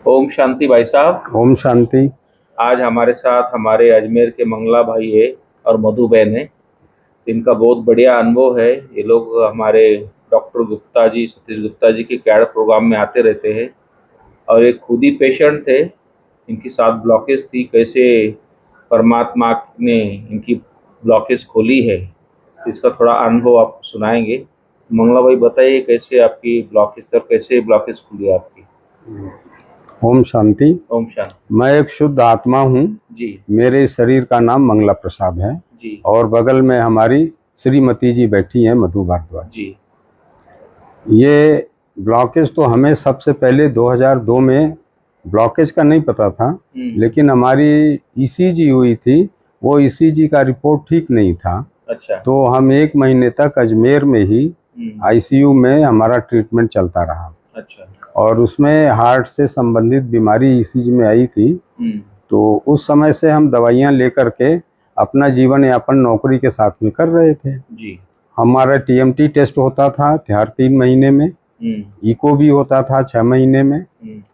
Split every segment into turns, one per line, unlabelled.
ओम शांति भाई साहब।
ओम शांति।
आज हमारे साथ हमारे अजमेर के मंगला भाई है और मधु बहन है। इनका बहुत बढ़िया अनुभव है। ये लोग हमारे डॉक्टर गुप्ता जी, सतीश गुप्ता जी के कैड प्रोग्राम में आते रहते हैं और एक खुद ही पेशेंट थे। इनकी 7 ब्लॉकेज थी, कैसे परमात्मा ने इनकी ब्लॉकेज खोली है, इसका थोड़ा अनुभव आप सुनाएंगे। मंगला भाई बताइए, कैसे आपकी ब्लॉकेज और कैसे ब्लॉकेज खुली आपकी।
ओम शांति।
ओम शांति।
मैं एक शुद्ध आत्मा हूँ
जी।
मेरे शरीर का नाम मंगला प्रसाद है
जी।
और बगल में हमारी श्रीमती जी बैठी हैं, मधु भारद्वाज
जी।
ये ब्लॉकेज तो हमें सबसे पहले 2002 में ब्लॉकेज का नहीं पता था, लेकिन हमारी ईसीजी हुई थी, वो ईसीजी का रिपोर्ट ठीक नहीं था।
अच्छा।
तो हम 1 महीने तक अजमेर में ही आईसीयू में हमारा ट्रीटमेंट चलता रहा।
अच्छा।
और उसमें हार्ट से संबंधित बीमारी ईसीजी में आई थी। तो उस समय से हम दवाइयाँ लेकर के अपना जीवन यापन नौकरी के साथ में कर रहे थे। जी। हमारा टीएमटी टेस्ट होता था हर 3 महीने में, इको भी होता था 6 महीने में,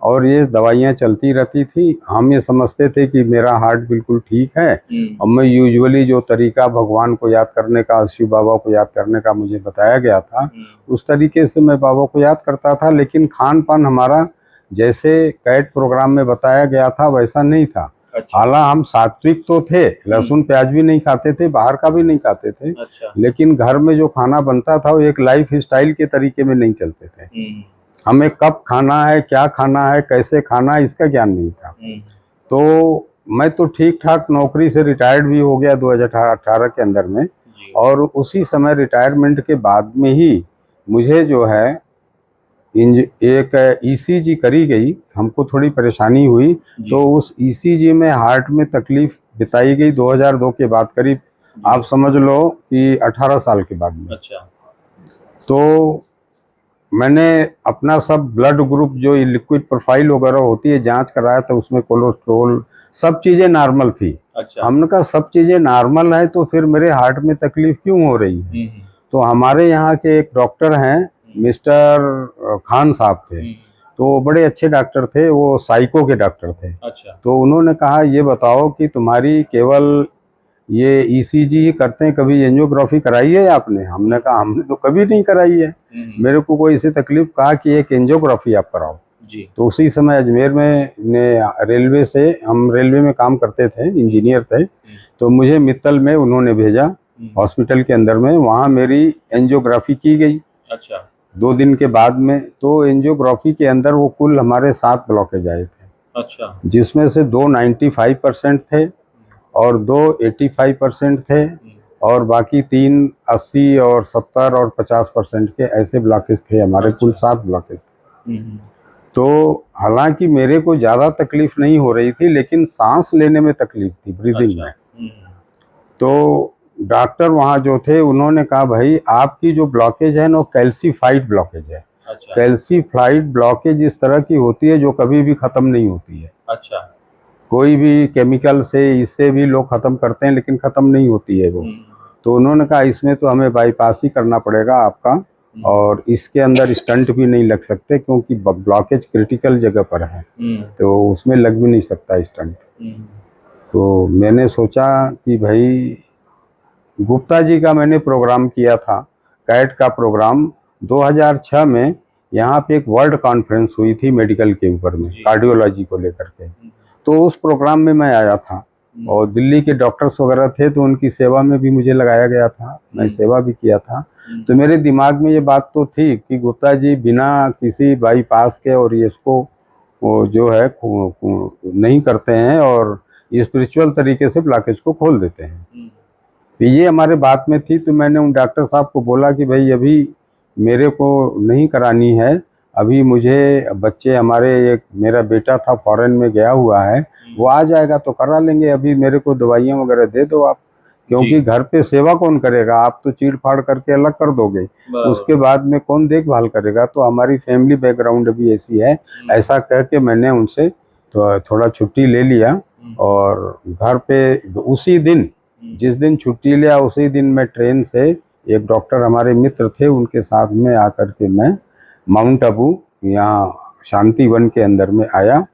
और ये दवाइयाँ चलती रहती थी। हम ये समझते थे कि मेरा हार्ट बिल्कुल ठीक है। और मैं यूजुअली जो तरीका भगवान को याद करने का, शिव बाबा को याद करने का मुझे बताया गया था, उस तरीके से मैं बाबा को याद करता था। लेकिन खान पान हमारा जैसे कैट प्रोग्राम में बताया गया था वैसा नहीं था। अच्छा। हालांकि हम सात्विक तो थे, लहसुन प्याज भी नहीं खाते थे, बाहर का भी नहीं खाते थे। अच्छा। लेकिन घर में जो खाना बनता था वो एक लाइफ स्टाइल के तरीके में नहीं चलते थे। हमें कब खाना है, क्या खाना है, कैसे खाना है, इसका ज्ञान नहीं था। तो मैं तो ठीक ठाक नौकरी से रिटायर्ड भी हो गया 2018 के अंदर में। और उसी समय रिटायरमेंट के बाद में ही मुझे जो है एक ईसीजी करी गई, हमको थोड़ी परेशानी हुई। तो उस ईसीजी में हार्ट में तकलीफ बताई गई 2002 के बाद, करीब आप समझ लो कि 18 साल के बाद में। अच्छा। तो मैंने अपना सब ब्लड ग्रुप जो लिक्विड प्रोफाइल वगैरह होती है जांच कराया था, उसमें कोलेस्ट्रोल सब चीज़ें नॉर्मल थी। अच्छा। हमने कहा सब चीज़ें नॉर्मल है तो फिर मेरे हार्ट में तकलीफ क्यों हो रही है। तो हमारे यहाँ के एक डॉक्टर हैं, मिस्टर खान साहब थे, तो बड़े अच्छे डॉक्टर थे, वो साइको के डॉक्टर थे। अच्छा। तो उन्होंने कहा ये बताओ कि तुम्हारी केवल ये ईसीजी ही करते हैं, कभी एंजियोग्राफी कराई है आपने। हमने कहा हमने तो कभी नहीं कराई है। मेरे को कोई ऐसी तकलीफ, कहा कि एक एंजियोग्राफी आप कराओ। जी। तो उसी समय अजमेर में रेलवे से, हम रेलवे में काम करते थे, इंजीनियर थे, तो मुझे मित्तल में उन्होंने भेजा हॉस्पिटल के अंदर में, वहाँ मेरी एंजियोग्राफी की गई। अच्छा। 2 दिन के बाद में तो एंजियोग्राफी के अंदर वो कुल हमारे 7 ब्लॉकेज आए थे। अच्छा। जिसमें से 2 95% थे और 2 85% थे, और बाकी 3 80 और 70 और 50% के ऐसे ब्लॉकेज थे हमारे। अच्छा। कुल 7 ब्लॉकेज। तो हालांकि मेरे को ज़्यादा तकलीफ नहीं हो रही थी, लेकिन सांस लेने में तकलीफ थी, ब्रीदिंग में। तो डॉक्टर वहाँ जो थे उन्होंने कहा भाई आपकी जो ब्लॉकेज है ना, कैल्सीफाइड ब्लॉकेज है। अच्छा। कैल्सीफाइड ब्लॉकेज इस तरह की होती है जो कभी भी ख़त्म नहीं होती है। अच्छा। कोई भी केमिकल से, इससे भी लोग ख़त्म करते हैं लेकिन ख़त्म नहीं होती है वो। तो उन्होंने कहा इसमें तो हमें बाईपास ही करना पड़ेगा आपका, और इसके अंदर स्टंट भी नहीं लग सकते क्योंकि ब्लॉकेज क्रिटिकल जगह पर है, तो उसमें लग भी नहीं सकता स्टंट। तो मैंने सोचा कि भाई गुप्ता जी का मैंने प्रोग्राम किया था, कैट का प्रोग्राम 2006 में। यहाँ पे एक वर्ल्ड कॉन्फ्रेंस हुई थी मेडिकल के ऊपर में, कार्डियोलॉजी को लेकर के। तो उस प्रोग्राम में मैं आया था और दिल्ली के डॉक्टर्स वगैरह थे, तो उनकी सेवा में भी मुझे लगाया गया था, मैं सेवा भी किया था। तो मेरे दिमाग में ये बात तो थी कि गुप्ता जी बिना किसी बाईपास के और ये इसको वो जो है नहीं करते हैं और स्पिरिचुअल तरीके से ब्लॉकेज को खोल देते हैं। तो ये हमारे बात में थी। तो मैंने उन डॉक्टर साहब को बोला कि भाई अभी मेरे को नहीं करानी है, अभी मुझे बच्चे हमारे, एक मेरा बेटा था फॉरेन में गया हुआ है, वो आ जाएगा तो करा लेंगे, अभी मेरे को दवाइयाँ वगैरह दे दो आप, क्योंकि घर पे सेवा कौन करेगा, आप तो चीड़ फाड़ करके अलग कर दोगे, उसके बाद में कौन देखभाल करेगा। तो हमारी फैमिली बैकग्राउंड भी ऐसी है। ऐसा कह के मैंने उनसे तो थोड़ा छुट्टी ले लिया, और घर पे उसी दिन, जिस दिन छुट्टी लिया उसी दिन मैं ट्रेन से, एक डॉक्टर हमारे मित्र थे उनके साथ में आकर के मैं माउंट आबू यहाँ शांति वन के अंदर में आया।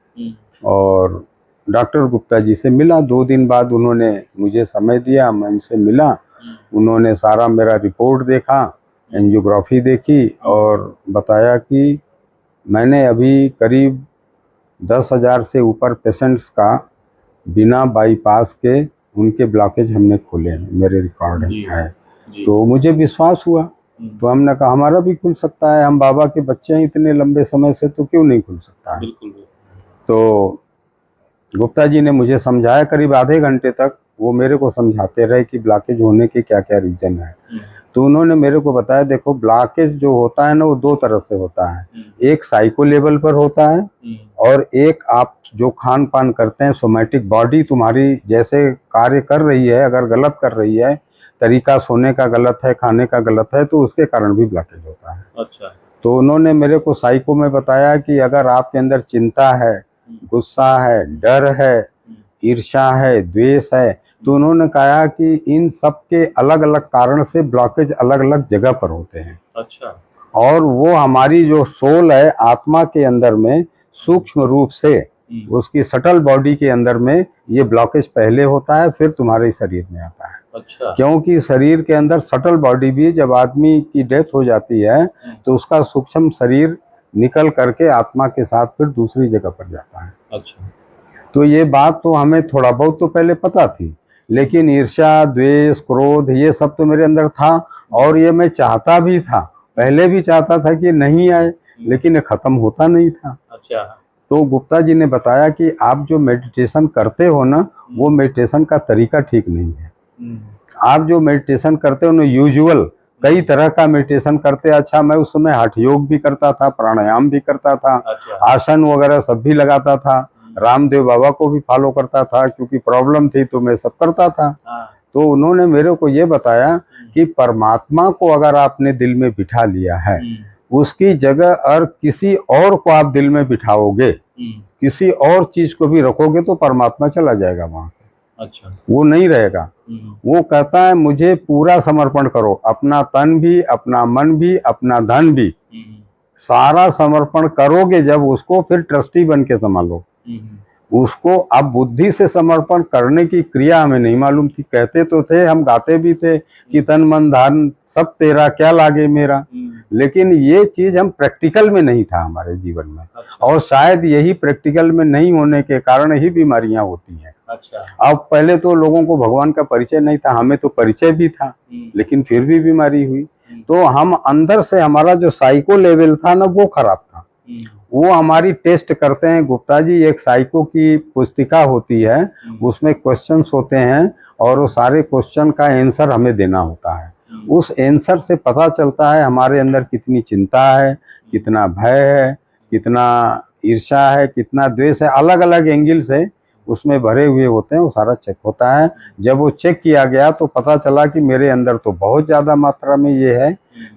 और डॉक्टर गुप्ता जी से मिला। 2 दिन बाद उन्होंने मुझे समय दिया, मैं उनसे मिला। उन्होंने सारा मेरा रिपोर्ट देखा, एंजियोग्राफी देखी और बताया कि मैंने अभी करीब 10,000 से ऊपर पेशेंट्स का बिना बाईपास के उनके ब्लॉकेज हमने खोले हैं, मेरे रिकॉर्ड है। तो मुझे विश्वास हुआ, तो हमने कहा हमारा भी खुल सकता है, हम बाबा के बच्चे हैं इतने लंबे समय से, तो क्यों नहीं खुल सकता है।
बिल्कुल।
तो गुप्ता जी ने मुझे समझाया करीब आधे घंटे तक, वो मेरे को समझाते रहे कि ब्लॉकेज होने के क्या क्या रीजन है। तो उन्होंने मेरे को बताया देखो ब्लॉकेज जो होता है ना वो 2 तरह से होता है, एक साइको लेवल पर होता है और एक आप जो खान पान करते हैं, सोमैटिक बॉडी तुम्हारी जैसे कार्य कर रही है, अगर गलत कर रही है, तरीका सोने का गलत है, खाने का गलत है, तो उसके कारण भी ब्लॉकेज होता है।
अच्छा।
तो उन्होंने मेरे को साइको में बताया कि अगर आपके अंदर चिंता है, गुस्सा है, डर है, ईर्ष्या है, द्वेष है, तो उन्होंने कहा कि इन सब के अलग अलग कारण से ब्लॉकेज अलग अलग जगह पर होते हैं।
अच्छा।
और वो हमारी जो सोल है, आत्मा के अंदर में सूक्ष्म रूप से उसकी सटल बॉडी के अंदर में ये ब्लॉकेज पहले होता है, फिर तुम्हारे शरीर में आता है।
अच्छा।
क्योंकि शरीर के अंदर सटल बॉडी भी, जब आदमी की डेथ हो जाती है तो उसका सूक्ष्म शरीर निकल करके आत्मा के साथ फिर दूसरी जगह पर जाता है।
अच्छा।
तो ये बात तो हमें थोड़ा बहुत तो पहले पता थी, लेकिन ईर्ष्या, द्वेष, क्रोध ये सब तो मेरे अंदर था और ये मैं चाहता भी था, पहले भी चाहता था कि नहीं आए, लेकिन ये खत्म होता नहीं था।
अच्छा।
तो गुप्ता जी ने बताया कि आप जो मेडिटेशन करते हो ना, वो मेडिटेशन का तरीका ठीक नहीं है। आप जो मेडिटेशन करते हो ना, यूजुअल कई तरह का मेडिटेशन करते। अच्छा, मैं उस समय हठ योग भी करता था, प्राणायाम भी करता था।
अच्छा।
आसन वगैरह सब भी लगाता था, रामदेव बाबा को भी फॉलो करता था, क्योंकि प्रॉब्लम थी तो मैं सब करता था। तो उन्होंने मेरे को ये बताया कि परमात्मा को अगर आपने दिल में बिठा लिया है, उसकी जगह और किसी और को आप दिल में बिठाओगे, किसी और चीज को भी रखोगे तो परमात्मा चला जाएगा वहां।
अच्छा।
वो नहीं रहेगा। वो कहता है मुझे पूरा समर्पण करो, अपना तन भी, अपना मन भी, अपना धन भी, सारा समर्पण करोगे जब उसको, फिर ट्रस्टी बन के संभालो उसको। अब बुद्धि से समर्पण करने की क्रिया हमें नहीं मालूम थी। कहते तो थे, हम गाते भी थे कि तन मन धन सब तेरा, क्या लागे मेरा, लेकिन ये चीज हम प्रैक्टिकल में नहीं था हमारे जीवन में। अच्छा। और शायद यही प्रैक्टिकल में नहीं होने के कारण ही बीमारियां होती हैं।
अच्छा।
अब पहले तो लोगों को भगवान का परिचय नहीं था, हमें तो परिचय भी था, लेकिन फिर भी बीमारी हुई। तो हम अंदर से, हमारा जो साइको लेवल था ना वो खराब था। वो हमारी टेस्ट करते हैं गुप्ता जी, एक साइको की पुस्तिका होती है, उसमें क्वेश्चंस होते हैं और वो सारे क्वेश्चन का आंसर हमें देना होता है। उस आंसर से पता चलता है हमारे अंदर कितनी चिंता है, कितना भय है, कितना ईर्ष्या है, कितना द्वेष है, अलग अलग एंगल से उसमें भरे हुए होते हैं। वो सारा चेक होता है। जब वो चेक किया गया तो पता चला कि मेरे अंदर तो बहुत ज़्यादा मात्रा में ये है।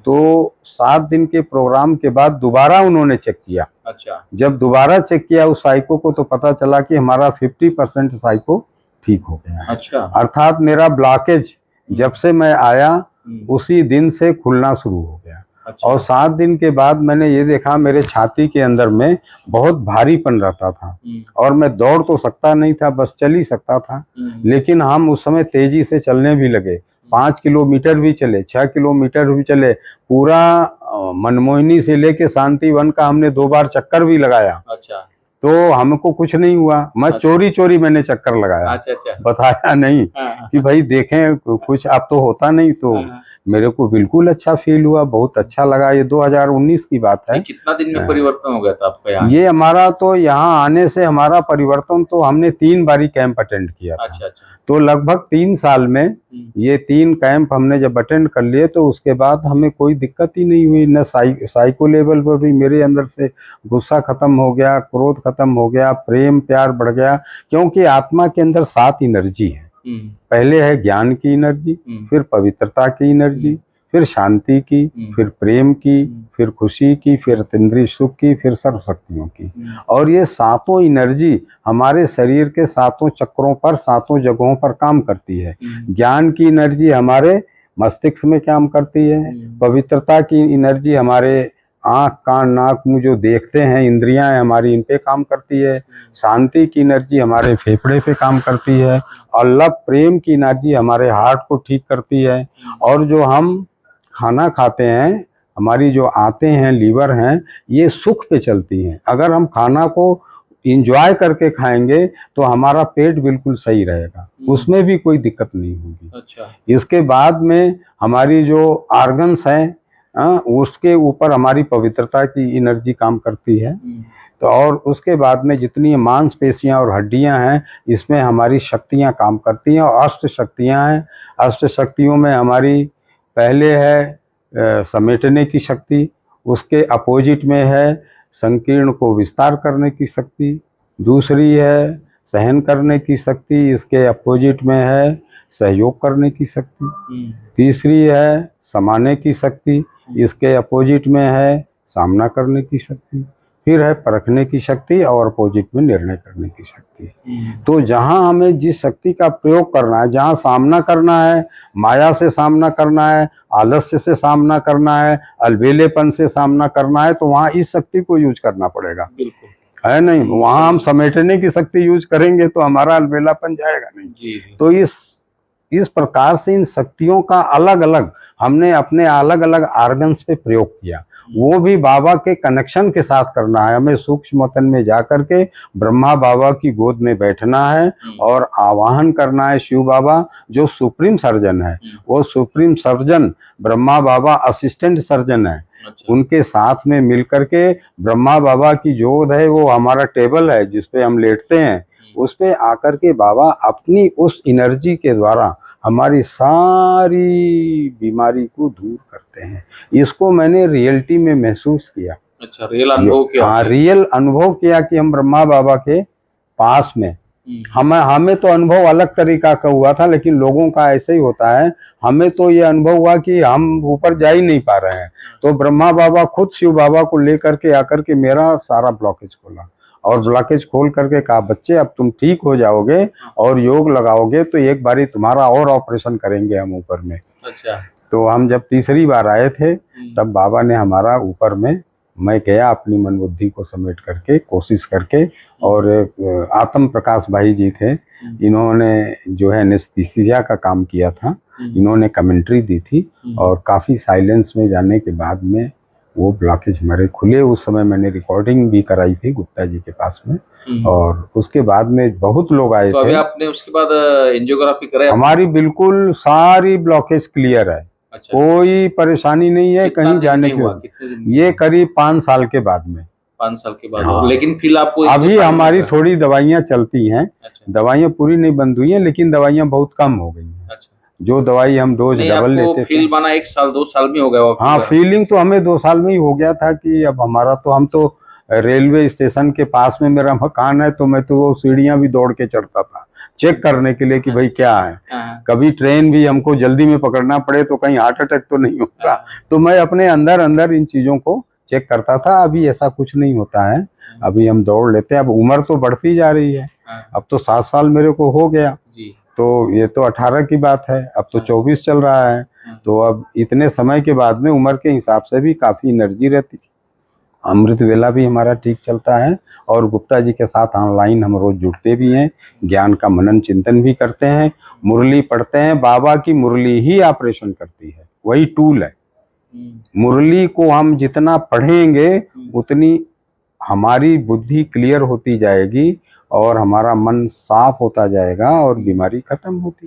तो 7 दिन के प्रोग्राम के बाद दोबारा उन्होंने चेक किया।
अच्छा।
जब दोबारा चेक किया उस साइको को, तो पता चला कि हमारा 50% साइको ठीक हो गया है।
अच्छा।
अर्थात मेरा ब्लॉकेज जब से मैं आया उसी दिन से खुलना शुरू हो गया। अच्छा। और 7 दिन के बाद मैंने ये देखा मेरे छाती के अंदर में बहुत भारीपन रहता था और मैं दौड़ तो सकता नहीं था, बस चल ही सकता था। लेकिन हम उस समय तेजी से चलने भी लगे, 5 किलोमीटर भी चले, 6 किलोमीटर भी चले। पूरा मनमोहिनी से लेके शांतिवन का हमने 2 बार चक्कर भी लगाया।
अच्छा।
तो हमको कुछ नहीं हुआ। मैं चोरी चोरी मैंने चक्कर लगाया।
अच्छा।
बताया नहीं कि भाई देखें कुछ अब तो होता नहीं। तो मेरे को बिल्कुल अच्छा फील हुआ, बहुत अच्छा लगा। ये 2019 की बात है।
कितना दिन में परिवर्तन हो गया था आपका यहाँ?
ये हमारा तो यहाँ आने से हमारा परिवर्तन तो हमने 3 बारी कैंप अटेंड किया था।
अच्छा।
तो लगभग 3 साल में ये 3 कैंप हमने जब अटेंड कर लिए तो उसके बाद हमें कोई दिक्कत ही नहीं हुई। न साइको लेवल पर भी मेरे अंदर से गुस्सा खत्म हो गया, क्रोध खत्म हो गया, प्रेम प्यार बढ़ गया। क्योंकि आत्मा के अंदर 7 एनर्जी है। पहले है ज्ञान की एनर्जी, फिर पवित्रता की एनर्जी, फिर शांति की, फिर प्रेम की, फिर खुशी की, फिर इंद्रिय सुख की, फिर सर्व शक्तियों की। और ये 7 एनर्जी हमारे शरीर के 7 चक्रों पर, 7 जगहों पर काम करती है। ज्ञान की एनर्जी हमारे मस्तिष्क में काम करती है, पवित्रता की एनर्जी हमारे आँख कान नाक मुंह जो देखते हैं, इंद्रियां हैं हमारी, इन पे काम करती है। शांति की एनर्जी हमारे फेफड़े पे काम करती है। और लव प्रेम की एनर्जी हमारे हार्ट को ठीक करती है। और जो हम खाना खाते हैं, हमारी जो आंतें हैं, लीवर हैं, ये सुख पे चलती हैं। अगर हम खाना को इंजॉय करके खाएंगे तो हमारा पेट बिल्कुल सही रहेगा, उसमें भी कोई दिक्कत नहीं होगी।
अच्छा।
इसके बाद में हमारी जो ऑर्गन्स हैं, उसके ऊपर हमारी पवित्रता की एनर्जी काम करती है। तो और उसके बाद में जितनी मांसपेशियां और हड्डियां हैं, इसमें हमारी शक्तियां काम करती हैं। और अष्ट शक्तियां हैं। अष्ट शक्तियों में हमारी पहले है समेटने की शक्ति, उसके अपोजिट में है संकीर्ण को विस्तार करने की शक्ति, दूसरी है सहन करने की शक्ति, इसके अपोजिट में है सहयोग करने की शक्ति, तीसरी है समाने की शक्ति, इसके अपोजिट में है सामना करने की शक्ति, फिर है परखने की शक्ति और अपोजिट में निर्णय करने की शक्ति। तो जहां हमें जिस शक्ति का प्रयोग करना है, जहां सामना करना है, माया से सामना करना है, आलस्य से सामना करना है, अलबेलेपन से सामना करना है, तो वहां इस शक्ति को यूज करना पड़ेगा। बिल्कुल है नहीं, वहां हम समेटने की शक्ति यूज करेंगे तो हमारा अलबेलापन जाएगा नहीं। जी। तो इस प्रकार से इन शक्तियों का अलग अलग हमने अपने अलग अलग ऑर्गन्स पे प्रयोग किया। वो भी बाबा के कनेक्शन के साथ करना है। हमें सूक्ष्म वतन में जाकर के ब्रह्मा बाबा की गोद में बैठना है और आवाहन करना है शिव बाबा जो सुप्रीम सर्जन है। वो सुप्रीम सर्जन ब्रह्मा बाबा असिस्टेंट सर्जन है। उनके साथ में मिलकर के ब्रह्मा बाबा की जो गोद है, वो हमारा टेबल है जिसपे हम लेटते हैं, उस पे आकर के बाबा अपनी उस एनर्जी के द्वारा हमारी सारी बीमारी को दूर करते हैं। इसको मैंने रियलिटी में महसूस किया।
अच्छा, रियल अनुभव किया?
हाँ, रियल अनुभव किया कि हम ब्रह्मा बाबा के पास में, हमें तो अनुभव अलग तरीका का हुआ था, लेकिन लोगों का ऐसे ही होता है। हमें तो ये अनुभव हुआ कि हम ऊपर जा ही नहीं पा रहे हैं, तो ब्रह्मा बाबा खुद शिव बाबा को लेकर के आकर के मेरा सारा ब्लॉकेज खोला और ब्लॉकेज खोल करके कहा, बच्चे अब तुम ठीक हो जाओगे और योग लगाओगे तो एक बारी तुम्हारा और ऑपरेशन करेंगे हम ऊपर में। अच्छा। तो हम जब तीसरी बार आए थे तब बाबा ने हमारा ऊपर में, मैं गया अपनी मन बुद्धि को समेट करके, कोशिश करके, और आत्म प्रकाश भाई जी थे, इन्होंने जो है एनेस्थीसिया का काम किया था, इन्होंने कमेंट्री दी थी और काफ़ी साइलेंस में जाने के बाद में वो ब्लॉकेज हमारे खुले। उस समय मैंने रिकॉर्डिंग भी कराई थी गुप्ता जी के पास में, और उसके बाद में बहुत लोग आए
तो
थे।
अभी आपने उसके बाद एंजियोग्राफी कराई?
हमारी बिल्कुल सारी ब्लॉकेज क्लियर है। अच्छा। कोई परेशानी नहीं है कहीं जाने की। ये करीब 5 साल के बाद में।
5 साल के बाद। हाँ। लेकिन फिर आपको
अभी हमारी थोड़ी दवाइयाँ चलती हैं। अच्छा। दवाइयाँ पूरी नहीं बंद हुई हैं, लेकिन दवाइयाँ बहुत कम हो गई हैं। अच्छा। जो दवाई हम डोज डबल लेते थे।
फील बना 1 साल 2 साल में हो गया?
हाँ, फीलिंग तो हमें 2 साल में ही हो गया था कि अब हमारा तो, हम तो रेलवे स्टेशन के पास में मेरा मकान है, तो मैं तो वो सीढ़ियाँ भी दौड़ के चढ़ता था चेक करने के लिए कि भाई क्या है। कभी ट्रेन भी हमको जल्दी में पकड़ना पड़े तो कहीं हार्ट अटैक तो नहीं होगा, तो मैं अपने अंदर अंदर इन चीज़ों को चेक करता था। अभी ऐसा कुछ नहीं होता है, अभी हम दौड़ लेते हैं। अब उम्र तो बढ़ती जा रही है, अब तो 7 साल मेरे को हो गया, तो ये तो 18 की बात है, अब तो 24 चल रहा है। तो अब इतने समय के बाद में उम्र के हिसाब से भी काफ़ी एनर्जी रहती है। अमृत वेला भी हमारा ठीक चलता है, और गुप्ता जी के साथ ऑनलाइन हम रोज जुड़ते भी हैं, ज्ञान का मनन चिंतन भी करते हैं, मुरली पढ़ते हैं। बाबा की मुरली ही ऑपरेशन करती है, वही टूल है। मुरली को हम जितना पढ़ेंगे उतनी हमारी बुद्धि क्लियर होती जाएगी और हमारा मन साफ होता जाएगा और बीमारी खत्म होती